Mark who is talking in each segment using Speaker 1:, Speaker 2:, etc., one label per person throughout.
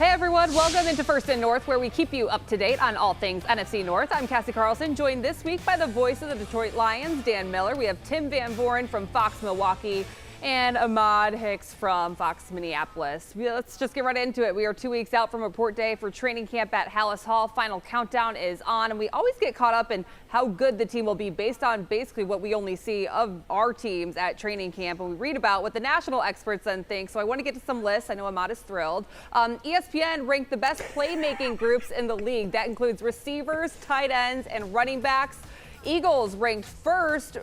Speaker 1: Hey everyone, welcome into First and North, where we keep you up to date on all things NFC North. I'm Cassie Carlson, joined this week by the voice of the Detroit Lions, Dan Miller. We have Tim Van Voren from Fox Milwaukee and Ahmad Hicks from Fox Minneapolis. Let's just get right into it. We are 2 weeks out from report day for training camp at Hallis Hall. Final countdown is on, and we always get caught up in how good the team will be based on basically what we only see of our teams at training camp, and we read about what the national experts then think. So I want to get to some lists. I know Ahmad is thrilled. ESPN ranked the best playmaking groups in the league. That includes receivers, tight ends, and running backs. Eagles ranked first,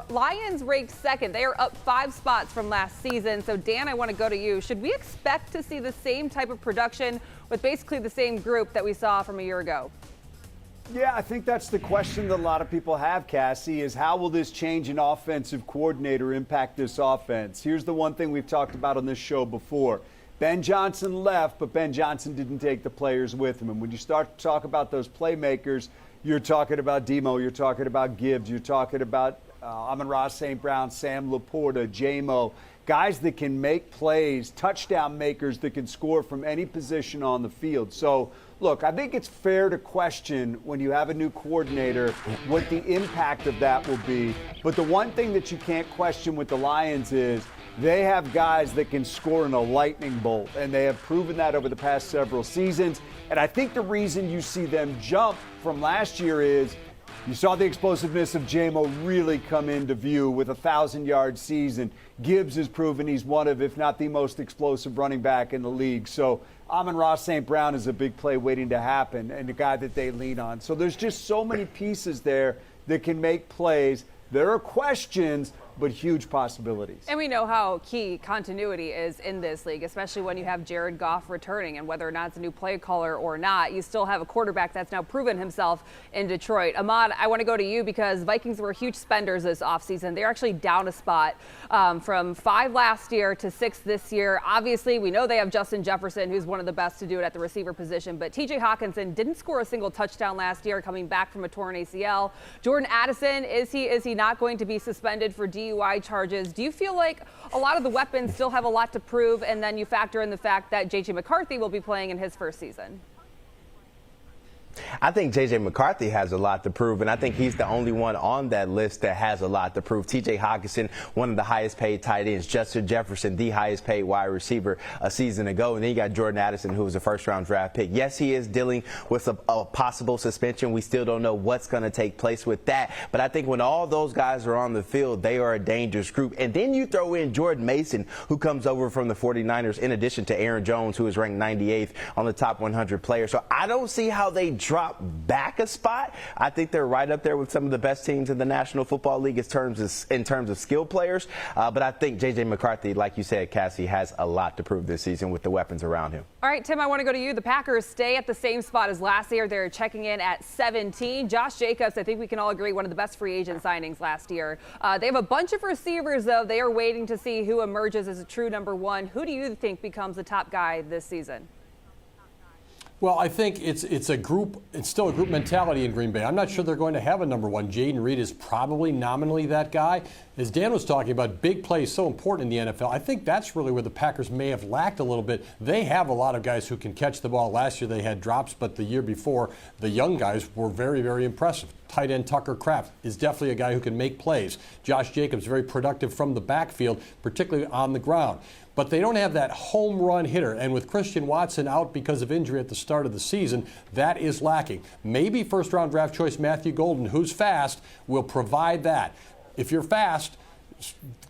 Speaker 1: Lions ranked second. They are up 5 spots from last season. So Dan, I want to go to you. Should we expect to see the same type of production with basically the same group that we saw from a year ago?
Speaker 2: Yeah, I think that's the question that a lot of people have, Cassie, is how will this change in offensive coordinator impact this offense? Here's the one thing we've talked about on this show before. Ben Johnson left, but Ben Johnson didn't take the players with him. And when you start to talk about those playmakers, you're talking about Demo, you're talking about Gibbs, you're talking about Amon-Ra St. Brown, Sam LaPorta, J-Mo, guys that can make plays, touchdown makers that can score from any position on the field. So, look, I think it's fair to question when you have a new coordinator what the impact of that will be. But the one thing that you can't question with the Lions is they have guys that can score in a lightning bolt, and they have proven that over the past several seasons. And I think the reason you see them jump from last year is you saw the explosiveness of J-Mo really come into view with a 1,000-yard season. Gibbs has proven he's one of, if not the most explosive running back in the league. So Amon-Ra St. Brown is a big play waiting to happen and a guy that they lean on. So there's just so many pieces there that can make plays. There are questions, but huge possibilities.
Speaker 1: And we know how key continuity is in this league, especially when you have Jared Goff returning, and whether or not it's a new play caller or not, you still have a quarterback that's now proven himself in Detroit. Ahmad, I want to go to you because Vikings were huge spenders this offseason. They're actually down a spot from 5 last year to 6 this year. Obviously, we know they have Justin Jefferson, who's one of the best to do it at the receiver position, but TJ Hawkinson didn't score a single touchdown last year coming back from a torn ACL. Jordan Addison, is he not going to be suspended for DUI charges? Do you feel like a lot of the weapons still have a lot to prove, and then you factor in the fact that J.J. McCarthy will be playing in his first season?
Speaker 3: I think J.J. McCarthy has a lot to prove, and I think he's the only one on that list that has a lot to prove. T.J. Hawkinson, one of the highest paid tight ends. Justin Jefferson, the highest paid wide receiver a season ago. And then you got Jordan Addison, who was a first-round draft pick. Yes, he is dealing with a possible suspension. We still don't know what's going to take place with that. But I think when all those guys are on the field, they are a dangerous group. And then you throw in Jordan Mason, who comes over from the 49ers, in addition to Aaron Jones, who is ranked 98th on the top 100 players. So I don't see how they drop back a spot. I think they're right up there with some of the best teams in the National Football League in terms of skill players. But I think J.J. McCarthy, like you said, Cassie, has a lot to prove this season with the weapons around him.
Speaker 1: All right, Tim, I want to go to you. The Packers stay at the same spot as last year. They're checking in at 17. Josh Jacobs, I think we can all agree, one of the best free agent signings last year. They have a bunch of receivers, though. They are waiting to see who emerges as a true number one. Who do you think becomes the top guy this season?
Speaker 4: Well, I think it's still a group mentality in Green Bay. I'm not sure they're going to have a number one. Jaden Reed is probably nominally that guy. As Dan was talking about, big plays so important in the NFL. I think that's really where the Packers may have lacked a little bit. They have a lot of guys who can catch the ball. Last year they had drops, but the year before, the young guys were very, very impressive. Tight end Tucker Kraft is definitely a guy who can make plays. Josh Jacobs, very productive from the backfield, particularly on the ground. But they don't have that home run hitter. And with Christian Watson out because of injury at the start of the season, that is lacking. Maybe first-round draft choice Matthew Golden, who's fast, will provide that. If you're fast,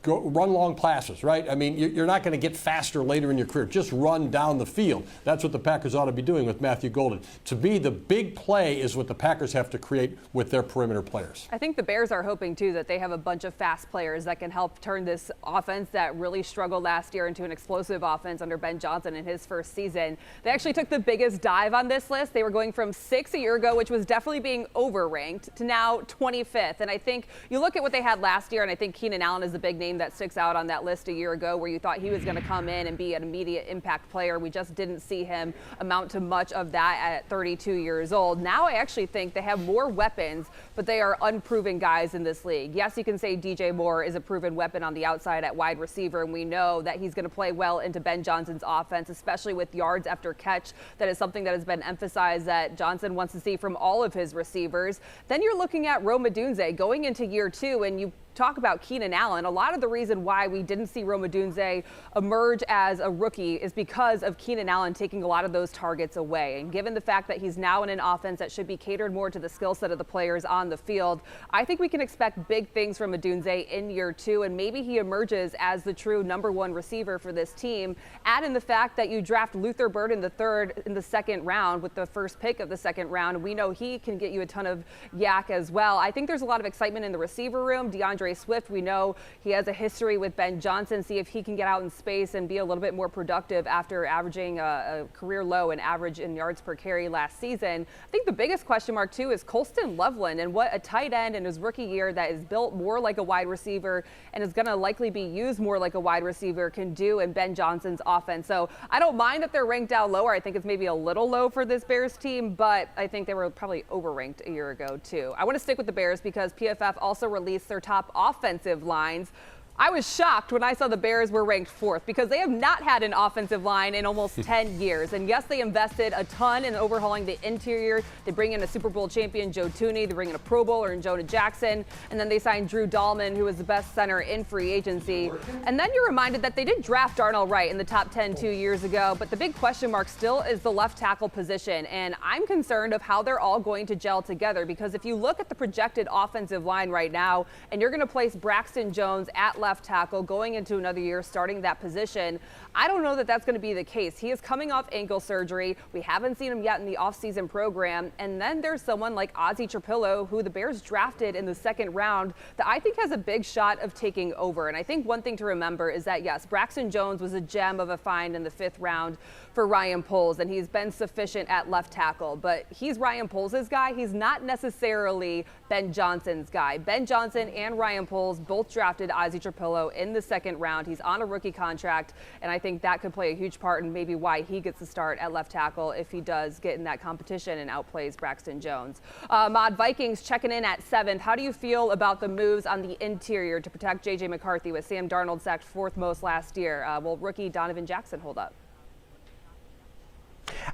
Speaker 4: go run long passes, right? I mean, you're not going to get faster later in your career. Just run down the field. That's what the Packers ought to be doing with Matthew Golden. To me, the big play is what the Packers have to create with their perimeter players.
Speaker 1: I think the Bears are hoping, too, that they have a bunch of fast players that can help turn this offense that really struggled last year into an explosive offense under Ben Johnson in his first season. They actually took the biggest dive on this list. They were going from 6 a year ago, which was definitely being overranked, to now 25th. And I think you look at what they had last year, and I think Keenan Allen Allen is the big name that sticks out on that list a year ago, where you thought he was going to come in and be an immediate impact player. We just didn't see him amount to much of that at 32 years old. Now I actually think they have more weapons, but they are unproven guys in this league. Yes, you can say DJ Moore is a proven weapon on the outside at wide receiver, and we know that he's going to play well into Ben Johnson's offense, especially with yards after catch. That is something that has been emphasized that Johnson wants to see from all of his receivers. Then you're looking at Rome Odunze going into year 2, and you talk about Keenan Allen. A lot of the reason why we didn't see Rome Odunze emerge as a rookie is because of Keenan Allen taking a lot of those targets away. And given the fact that he's now in an offense that should be catered more to the skill set of the players on the field, I think we can expect big things from Odunze in year 2, and maybe he emerges as the true #1 receiver for this team. Add in the fact that you draft Luther Burden III in the 2nd round with the first pick of the 2nd round. We know he can get you a ton of yak as well. I think there's a lot of excitement in the receiver room. DeAndre Swift, we know he has a history with Ben Johnson. See if he can get out in space and be a little bit more productive after averaging a career low in average in yards per carry last season. I think the biggest question mark too is Colston Loveland, and what a tight end in his rookie year that is built more like a wide receiver and is going to likely be used more like a wide receiver can do in Ben Johnson's offense. So I don't mind that they're ranked down lower. I think it's maybe a little low for this Bears team, but I think they were probably overranked a year ago too. I want to stick with the Bears because PFF also released their top offensive lines. I was shocked when I saw the Bears were ranked 4th because they have not had an offensive line in almost 10 years. And yes, they invested a ton in overhauling the interior. They bring in a Super Bowl champion, Joe Thuney. They bring in a Pro Bowler in Jonah Jackson. And then they signed Drew Dahlman, who was the best center in free agency. And then you're reminded that they did draft Darnell Wright in the top 10 2 years ago. But the big question mark still is the left tackle position. And I'm concerned of how they're all going to gel together, because if you look at the projected offensive line right now, and you're going to place Braxton Jones at left tackle going into another year starting that position, I don't know that that's going to be the case. He is coming off ankle surgery. We haven't seen him yet in the offseason program. And then there's someone like Ozzie Trapillo, who the Bears drafted in the 2nd round, that I think has a big shot of taking over. And I think one thing to remember is that, yes, Braxton Jones was a gem of a find in the 5th round for Ryan Poles, and he's been sufficient at left tackle. But he's Ryan Poles' guy. He's not necessarily Ben Johnson's guy. Ben Johnson and Ryan Poles both drafted Ozzie Trapillo in the 2nd round. He's on a rookie contract, and I think that could play a huge part in maybe why he gets the start at left tackle if he does get in that competition and outplays Braxton Jones. Mod, Vikings checking in at 7th. How do you feel about the moves on the interior to protect J.J. McCarthy with Sam Darnold sacked 4th most last year? Will rookie Donovan Jackson hold up?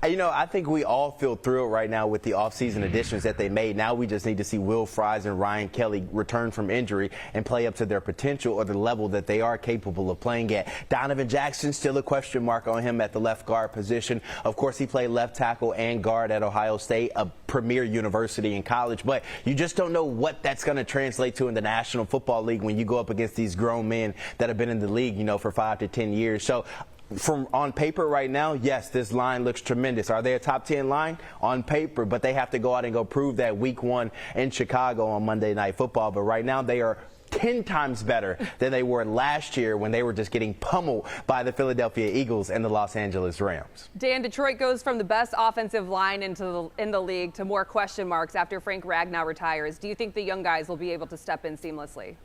Speaker 3: I think we all feel thrilled right now with the offseason additions that they made. Now we just need to see Will Fries and Ryan Kelly return from injury and play up to their potential or the level that they are capable of playing at. Donovan Jackson, still a question mark on him at the left guard position. Of course, he played left tackle and guard at Ohio State, a premier university in college, but you just don't know what that's going to translate to in the National Football League when you go up against these grown men that have been in the league, for 5 to 10 years. So from on paper right now, yes, this line looks tremendous. Are they a top 10 line? On paper, but they have to go out and go prove that week 1 in Chicago on Monday Night Football. But right now they are 10 times better than they were last year when they were just getting pummeled by the Philadelphia Eagles and the Los Angeles Rams.
Speaker 1: Dan, Detroit goes from the best offensive line in the league to more question marks after Frank Ragnow retires. Do you think the young guys will be able to step in seamlessly?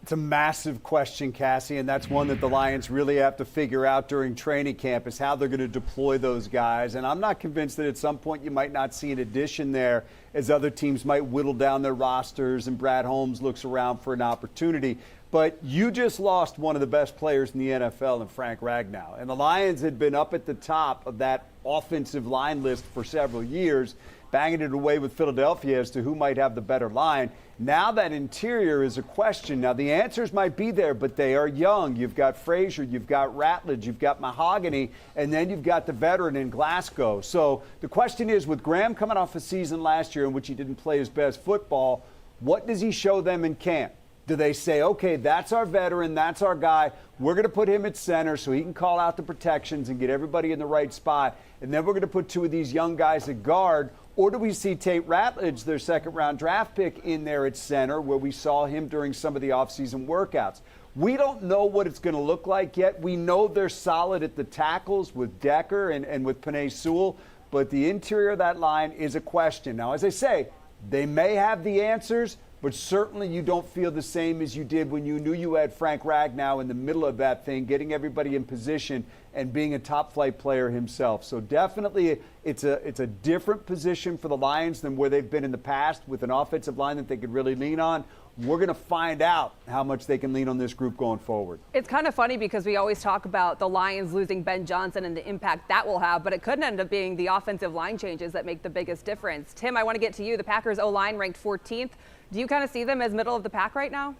Speaker 2: It's a massive question, Cassie, and that's one that the Lions really have to figure out during training camp, is how they're going to deploy those guys. And I'm not convinced that at some point you might not see an addition there, as other teams might whittle down their rosters and Brad Holmes looks around for an opportunity. But you just lost one of the best players in the NFL in Frank Ragnow. And the Lions had been up at the top of that offensive line list for several years, banging it away with Philadelphia as to who might have the better line. Now that interior is a question. Now the answers might be there, but they are young. You've got Frazier, you've got Ratledge, you've got Mahogany, and then you've got the veteran in Glasgow. So the question is, with Graham coming off a season last year in which he didn't play his best football, what does he show them in camp? Do they say, okay, that's our veteran, that's our guy, we're going to put him at center so he can call out the protections and get everybody in the right spot, and then we're going to put 2 of these young guys at guard? Or do we see Tate Ratledge, their 2nd-round draft pick, in there at center, where we saw him during some of the offseason workouts? We don't know what it's going to look like yet. We know they're solid at the tackles with Decker and with Penei Sewell, but the interior of that line is a question. Now, as I say, they may have the answers, but certainly you don't feel the same as you did when you knew you had Frank Ragnow in the middle of that thing, getting everybody in position and being a top flight player himself. So definitely it's a different position for the Lions than where they've been in the past, with an offensive line that they could really lean on. We're going to find out how much they can lean on this group going forward.
Speaker 1: It's kind of funny because we always talk about the Lions losing Ben Johnson and the impact that will have, but it could end up being the offensive line changes that make the biggest difference. Tim, I want to get to you. The Packers O-line ranked 14th. Do you kind of see them as middle of the pack right now?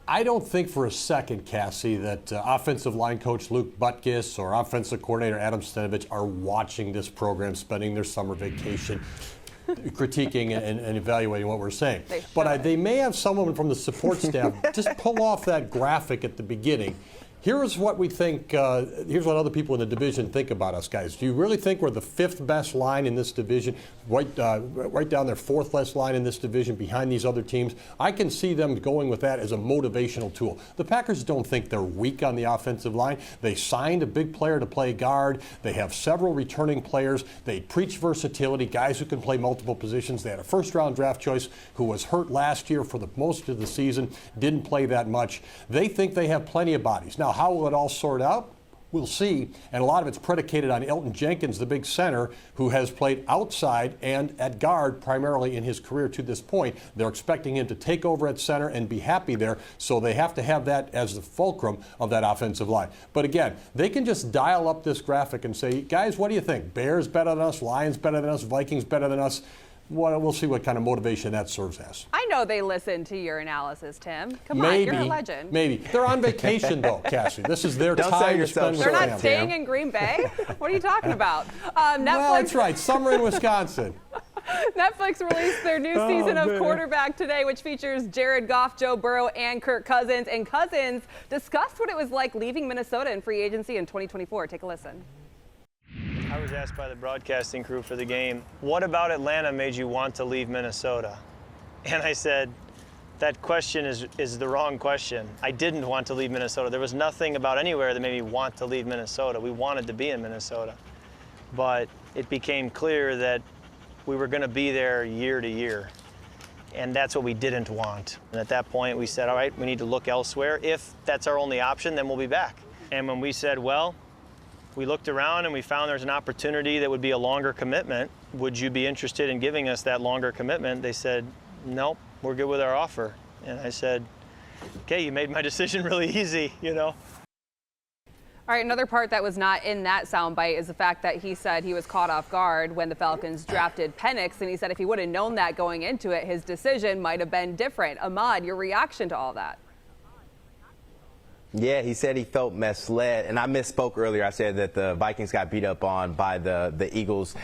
Speaker 4: I don't think for a second, Cassie, that offensive line coach Luke Butkus or offensive coordinator Adam Stenavich are watching this program, spending their summer vacation, critiquing and evaluating what we're saying. But they may have someone from the support staff just pull off that graphic at the beginning. Here's what we think, here's what other people in the division think about us, guys. Do you really think we're the 5th best line in this division, right down their 4th best line in this division behind these other teams? I can see them going with that as a motivational tool. The Packers don't think they're weak on the offensive line. They signed a big player to play guard. They have several returning players. They preach versatility, guys who can play multiple positions. They had a first-round draft choice who was hurt last year for the most of the season, didn't play that much. They think they have plenty of bodies. Now, how will it all sort out? We'll see. And a lot of it's predicated on Elton Jenkins, the big center, who has played outside and at guard primarily in his career to this point. They're expecting him to take over at center and be happy there, so they have to have that as the fulcrum of that offensive line. But again, they can just dial up this graphic and say, guys, what do you think? Bears better than us, Lions better than us, Vikings better than us. Well, we'll see what kind of motivation that serves as.
Speaker 1: I know they listen to your analysis, Tim. Come on, you're a legend.
Speaker 4: Maybe. They're on vacation, though, Cassie. This is their time to spend with
Speaker 1: They're
Speaker 4: family.
Speaker 1: not staying in Green Bay? What are you talking about? Netflix.
Speaker 4: Well, that's right. Summer in Wisconsin.
Speaker 1: Netflix released their new season of Quarterback today, which features Jared Goff, Joe Burrow, and Kirk Cousins. And Cousins discussed what it was like leaving Minnesota in free agency in 2024. Take a listen.
Speaker 5: I was asked by the broadcasting crew for the game, what about Atlanta made you want to leave Minnesota? And I said, that question is the wrong question. I didn't want to leave Minnesota. There was nothing about anywhere that made me want to leave Minnesota. We wanted to be in Minnesota. But it became clear that we were going to be there year to year. And that's what we didn't want. And at that point, we said, all right, we need to look elsewhere. If that's our only option, then we'll be back. And when we said, well, we looked around and we found there's an opportunity that would be a longer commitment. Would you be interested in giving us that longer commitment? They said, nope, we're good with our offer. And I said, okay, you made my decision really easy, you know.
Speaker 1: All right, another part that was not in that soundbite is the fact that he said he was caught off guard when the Falcons drafted Penix, and he said if he would have known that going into it, his decision might have been different. Ahmad, your reaction to all that?
Speaker 3: Yeah, he said he felt misled, and I misspoke earlier. I said that the Vikings got beat up on by the Eagles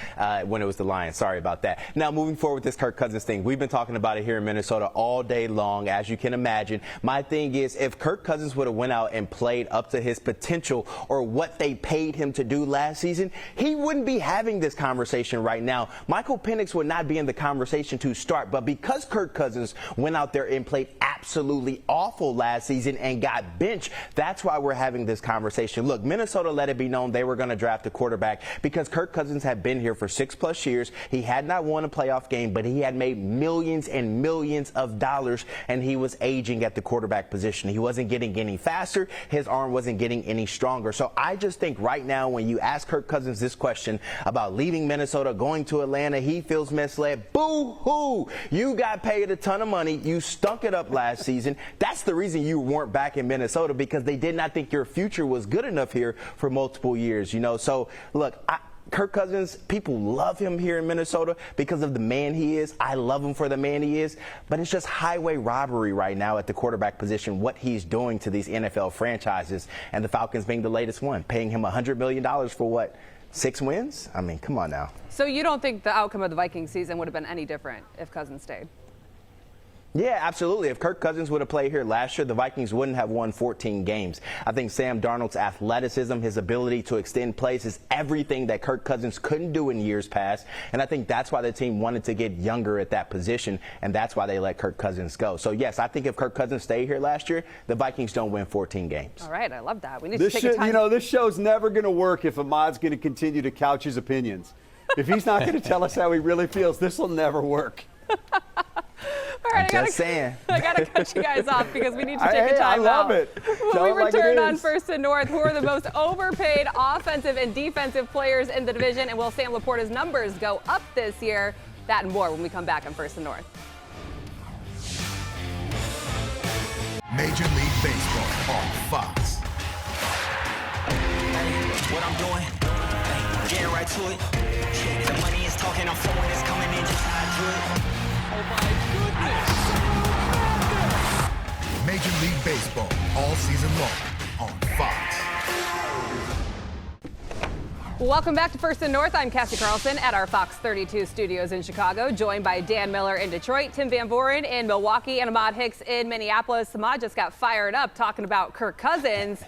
Speaker 3: when it was the Lions. Sorry about that. Now, moving forward with this Kirk Cousins thing, we've been talking about it here in Minnesota all day long, as you can imagine. My thing is, if Kirk Cousins would have went out and played up to his potential or what they paid him to do last season, he wouldn't be having this conversation right now. Michael Penix would not be in the conversation to start, but because Kirk Cousins went out there and played absolutely awful last season and got benched, that's why we're having this conversation. Look, Minnesota let it be known they were going to draft a quarterback because Kirk Cousins had been here for 6+ years. He had not won a playoff game, but he had made millions and millions of dollars, and he was aging at the quarterback position. He wasn't getting any faster. His arm wasn't getting any stronger. So I just think right now when you ask Kirk Cousins this question about leaving Minnesota, going to Atlanta, he feels misled. Boo-hoo! You got paid a ton of money. You stunk it up last season. That's the reason you weren't back in Minnesota, because they did not think your future was good enough here for multiple years, you know. So, look, Kirk Cousins, people love him here in Minnesota because of the man he is. I love him for the man he is. But it's just highway robbery right now at the quarterback position, what he's doing to these NFL franchises, and the Falcons being the latest one, paying him $100 million for what, 6 wins? I mean, come on now.
Speaker 1: So you don't think the outcome of the Vikings season would have been any different if Cousins stayed?
Speaker 3: Yeah, absolutely. If Kirk Cousins would have played here last year, the Vikings wouldn't have won 14 games. I think Sam Darnold's athleticism, his ability to extend plays is everything that Kirk Cousins couldn't do in years past. And I think that's why the team wanted to get younger at that position, and that's why they let Kirk Cousins go. So, yes, I think if Kirk Cousins stayed here last year, the Vikings don't win 14 games.
Speaker 1: All right, I love that. We need to take a time.
Speaker 2: You know, this show's never going to work if Ahmad's going to continue to couch his opinions. If he's not going to tell us how he really feels, this will never work.
Speaker 1: All right,
Speaker 3: I'm just saying.
Speaker 1: I got to cut you guys off because we need to take a
Speaker 2: I
Speaker 1: time
Speaker 2: love
Speaker 1: out.
Speaker 2: it.
Speaker 1: When
Speaker 2: Tell
Speaker 1: we
Speaker 2: it like it
Speaker 1: return on
Speaker 2: is.
Speaker 1: First and North, who are the most overpaid offensive and defensive players in the division, and will Sam LaPorta's numbers go up this year? That and more when we come back on First and North.
Speaker 6: Major League Baseball on Fox.
Speaker 7: What I'm doing, getting right to it. The money is talking, I'm flowing, it's coming in just how I do it.
Speaker 8: Oh my goodness!
Speaker 6: Major League Baseball all season long on Fox.
Speaker 1: Welcome back to First and North. I'm Cassie Carlson at our Fox 32 studios in Chicago, joined by Dan Miller in Detroit, Tim Van Voren in Milwaukee, and Ahmad Hicks in Minneapolis. Ahmad just got fired up talking about Kirk Cousins.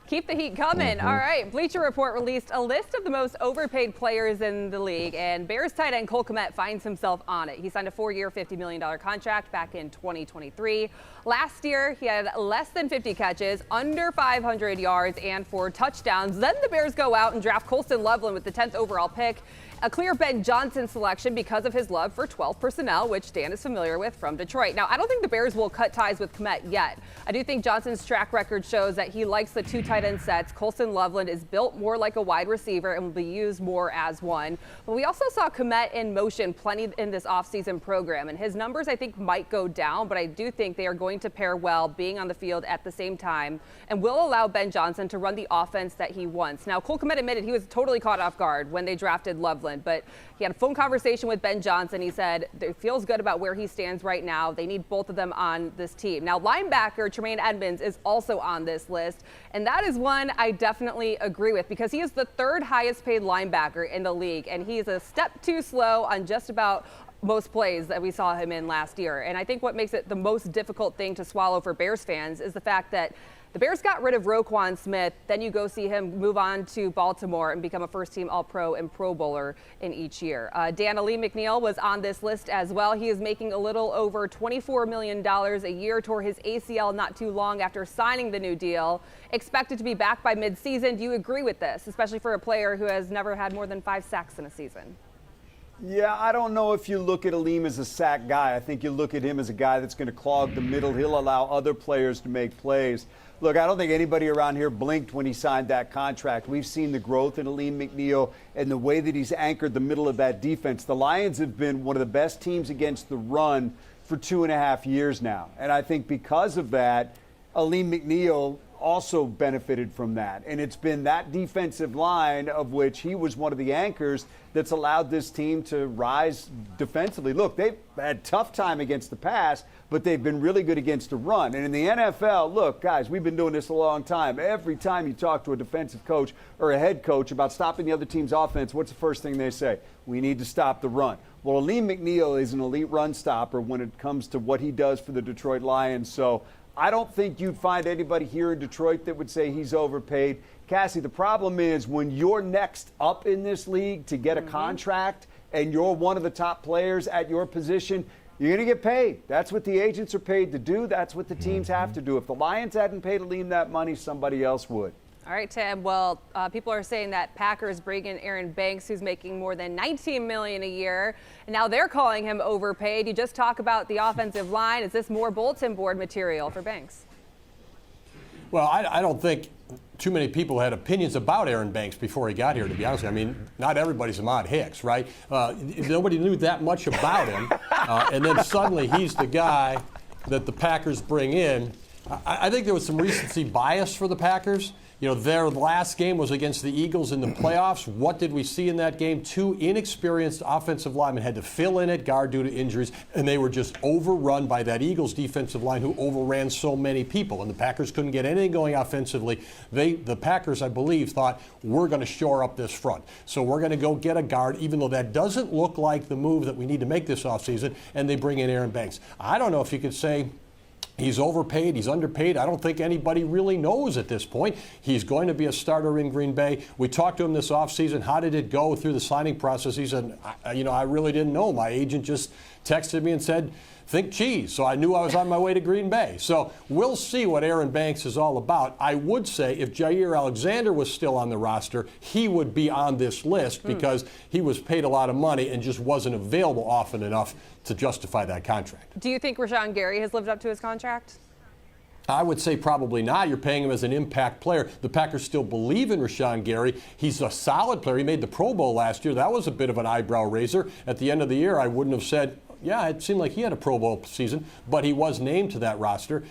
Speaker 1: Keep the heat coming. All right, Bleacher Report released a list of the most overpaid players in the league, and Bears tight end Cole Kmet finds himself on it. He signed a 4-year, $50 million contract back in 2023. Last year, he had less than 50 catches, under 500 yards, and 4 touchdowns. Then the Bears go out and draft Colston Loveland with the 10th overall pick. A clear Ben Johnson selection because of his love for 12 personnel, which Dan is familiar with from Detroit. Now, I don't think the Bears will cut ties with Kmet yet. I do think Johnson's track record shows that he likes the 2 tight end sets. Colston Loveland is built more like a wide receiver and will be used more as one. But we also saw Kmet in motion plenty in this offseason program, and his numbers, I think, might go down, but I do think they are going to pair well being on the field at the same time and will allow Ben Johnson to run the offense that he wants. Now, Cole Kmet admitted he was totally caught off guard when they drafted Loveland, but he had a phone conversation with Ben Johnson. He said it feels good about where he stands right now. They need both of them on this team. Now, linebacker Tremaine Edmonds is also on this list, and that is one I definitely agree with because he is the 3rd highest paid linebacker in the league, and he's a step too slow on just about most plays that we saw him in last year. And I think what makes it the most difficult thing to swallow for Bears fans is the fact that the Bears got rid of Roquan Smith. Then you go see him move on to Baltimore and become a first-team All-Pro and Pro Bowler in each year. Dan McNeil was on this list as well. He is making a little over $24 million a year, tore his ACL not too long after signing the new deal. Expected to be back by midseason. Do you agree with this, especially for a player who has never had more than 5 sacks in a season?
Speaker 2: Yeah, I don't know if you look at Aleem as a sack guy. I think you look at him as a guy that's going to clog the middle. He'll allow other players to make plays. Look, I don't think anybody around here blinked when he signed that contract. We've seen the growth in Aleem McNeil and the way that he's anchored the middle of that defense. The Lions have been one of the best teams against the run for 2.5 years now. And I think because of that, Aleem McNeil also benefited from that. And it's been that defensive line of which he was one of the anchors that's allowed this team to rise defensively. Look, they've had a tough time against the pass, but they've been really good against the run. And in the NFL, look, guys, we've been doing this a long time. Every time you talk to a defensive coach or a head coach about stopping the other team's offense, what's the first thing they say? We need to stop the run. Well, Aleem McNeil is an elite run stopper when it comes to what he does for the Detroit Lions. So I don't think you'd find anybody here in Detroit that would say he's overpaid. Cassie, the problem is when you're next up in this league to get a contract and you're one of the top players at your position, you're going to get paid. That's what the agents are paid to do. That's what the teams have to do. If the Lions hadn't paid Aleem that money, somebody else would.
Speaker 1: All right, Tim. Well, people are saying that Packers bring in Aaron Banks, who's making more than $19 million a year, and now they're calling him overpaid. You just talk about the offensive line. Is this more bulletin board material for Banks?
Speaker 4: Well, I don't think too many people had opinions about Aaron Banks before he got here, to be honest. I mean, not everybody's Ahmad Hicks, right? Nobody knew that much about him, and then suddenly he's the guy that the Packers bring in. I think there was some recency bias for the Packers. You know, their last game was against the Eagles in the playoffs. What did we see in that game? 2 inexperienced offensive linemen had to fill in at guard due to injuries, and they were just overrun by that Eagles defensive line who overran so many people, and the Packers couldn't get anything going offensively. The Packers, I believe, thought, we're going to shore up this front. So we're going to go get a guard, even though that doesn't look like the move that we need to make this offseason, and they bring in Aaron Banks. I don't know if you could say he's overpaid, he's underpaid. I don't think anybody really knows at this point. He's going to be a starter in Green Bay. We talked to him this offseason. How did it go through the signing process? He said, I really didn't know. My agent just texted me and said, think cheese. So I knew I was on my way to Green Bay. So we'll see what Aaron Banks is all about. I would say if Jair Alexander was still on the roster, he would be on this list because he was paid a lot of money and just wasn't available often enough to justify that contract.
Speaker 1: Do you think Rashawn Gary has lived up to his contract?
Speaker 4: I would say probably not. You're paying him as an impact player. The Packers still believe in Rashawn Gary. He's a solid player. He made the Pro Bowl last year. That was a bit of an eyebrow raiser. At the end of the year, I wouldn't have said, yeah, it seemed like he had a Pro Bowl season, but he was named to that roster.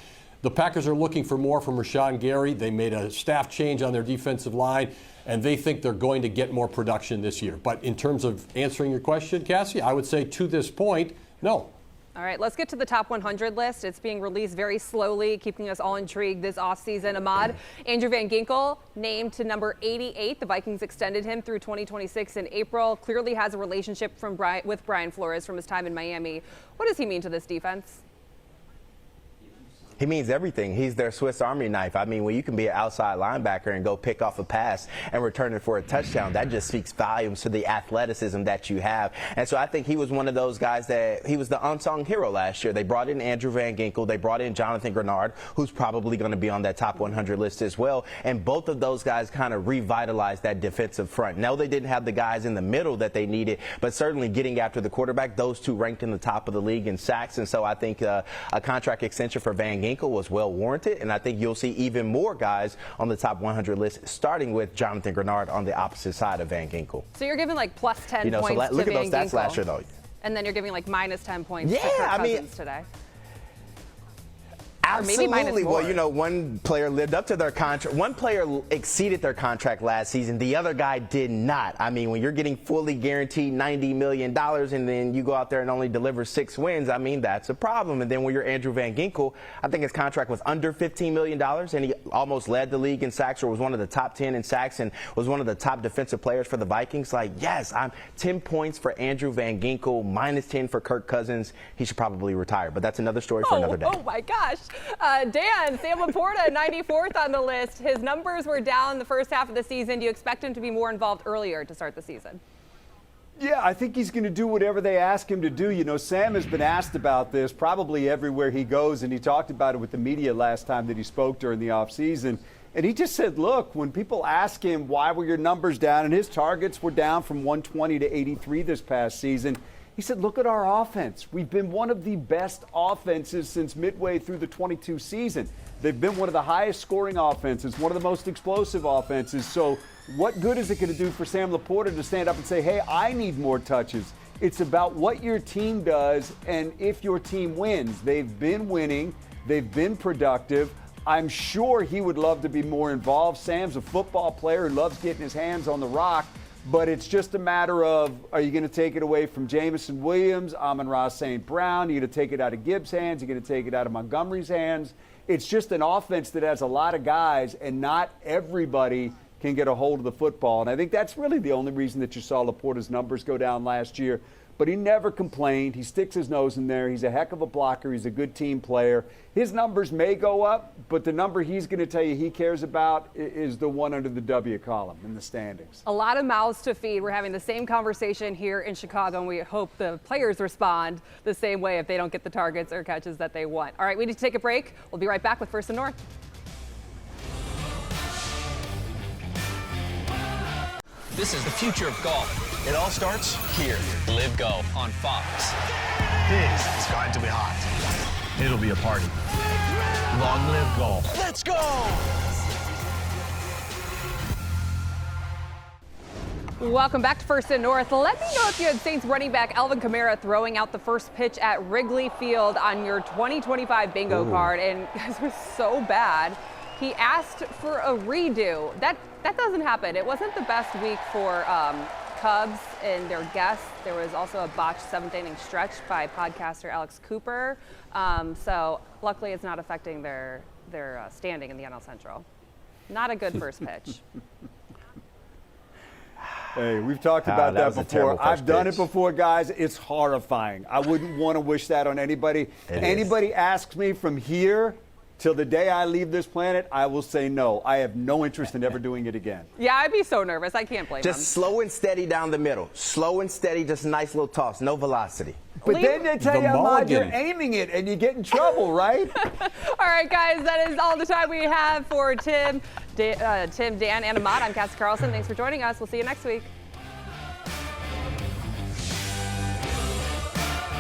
Speaker 4: The Packers are looking for more from Rashawn Gary. They made a staff change on their defensive line, and they think they're going to get more production this year. But in terms of answering your question, Cassie, I would say to this point, no.
Speaker 1: All right, let's get to the top 100 list. It's being released very slowly, keeping us all intrigued this offseason. Ahmad, Andrew Van Ginkel named to number 88. The Vikings extended him through 2026 in April. Clearly has a relationship with Brian Flores from his time in Miami. What does he mean to this defense?
Speaker 3: He means everything. He's their Swiss Army knife. I mean, when you can be an outside linebacker and go pick off a pass and return it for a touchdown, that just speaks volumes to the athleticism that you have. And so I think he was one of those guys that he was the unsung hero last year. They brought in Andrew Van Ginkel. They brought in Jonathan Grenard, who's probably going to be on that top 100 list as well. And both of those guys kind of revitalized that defensive front. No, they didn't have the guys in the middle that they needed, but certainly getting after the quarterback, those two ranked in the top of the league in sacks. And so I think a contract extension for Van Ginkel was well warranted, and I think you'll see even more guys on the top 100 list, starting with Jonathan Grenard on the opposite side of Van Ginkel.
Speaker 1: So you're giving like plus 10 points
Speaker 3: so
Speaker 1: to
Speaker 3: look at
Speaker 1: Van
Speaker 3: those stats
Speaker 1: Ginkel.
Speaker 3: last year, though.
Speaker 1: And then you're giving like minus 10 points to Kirk Cousins today.
Speaker 3: Absolutely.
Speaker 1: Well,
Speaker 3: you know, one player lived up to their contract. One player exceeded their contract last season. The other guy did not. I mean, when you're getting fully guaranteed $90 million and then you go out there and only deliver 6 wins, I mean, that's a problem. And then when you're Andrew Van Ginkel, I think his contract was under $15 million, and he almost led the league in sacks, or was one of the top 10 in sacks, and was one of the top defensive players for the Vikings. Like, yes, I'm 10 points for Andrew Van Ginkel, minus 10 for Kirk Cousins. He should probably retire, but that's another story for another day.
Speaker 1: Oh, my gosh. Dan, Sam LaPorta, 94th on the list. His numbers were down the first half of the season. Do you expect him to be more involved earlier to start the season?
Speaker 2: Yeah, I think he's going to do whatever they ask him to do. You know, Sam has been asked about this probably everywhere he goes, and he talked about it with the media last time that he spoke during the offseason. And he just said, look, when people ask him why were your numbers down, and his targets were down from 120 to 83 this past season, he said, look at our offense. We've been one of the best offenses since midway through the 22 season. They've been one of the highest scoring offenses, one of the most explosive offenses. So what good is it going to do for Sam LaPorta to stand up and say, hey, I need more touches? It's about what your team does and if your team wins. They've been winning. They've been productive. I'm sure he would love to be more involved. Sam's a football player who loves getting his hands on the rock. But it's just a matter of, are you going to take it away from Jameson Williams, Amon-Ra St. Brown? Are you going to take it out of Gibbs' hands? Are you going to take it out of Montgomery's hands? It's just an offense that has a lot of guys, and not everybody can get a hold of the football. And I think that's really the only reason that you saw LaPorta's numbers go down last year. But he never complained. He sticks his nose in there. He's a heck of a blocker. He's a good team player. His numbers may go up, but the number he's going to tell you he cares about is the one under the W column in the standings.
Speaker 1: A lot of mouths to feed. We're having the same conversation here in Chicago, and we hope the players respond the same way if they don't get the targets or catches that they want. All right, we need to take a break. We'll be right back with First and North.
Speaker 9: This is the future of golf. It all starts here. Live Golf on Fox.
Speaker 6: This is going to be hot. It'll be a party. Long live golf.
Speaker 9: Let's go!
Speaker 1: Welcome back to First and North. Let me know if you had Saints running back Alvin Kamara throwing out the first pitch at Wrigley Field on your 2025 bingo card, and guys were so bad. He asked for a redo. That doesn't happen. It wasn't the best week for Cubs and their guests. There was also a botched seventh inning stretch by podcaster Alex Cooper. So luckily it's not affecting their standing in the NL Central. Not a good first pitch.
Speaker 2: Hey, we've talked about that before. I've done it before, guys. It's horrifying. I wouldn't want to wish that on anybody. Anybody asks me from here Till the day I leave this planet, I will say no. I have no interest in ever doing it again.
Speaker 1: Yeah, I'd be so nervous. I can't blame him.
Speaker 3: Just slow and steady down the middle. Slow and steady, just a nice little toss, no velocity.
Speaker 2: But then they tell
Speaker 4: The
Speaker 2: you, Ahmad, you're
Speaker 4: mulligan.
Speaker 2: aiming it and you get in trouble, right?
Speaker 1: All right, guys, that is all the time we have for Tim, Dan, and Ahmad. I'm Cassie Carlson. Thanks for joining us. We'll see you next week.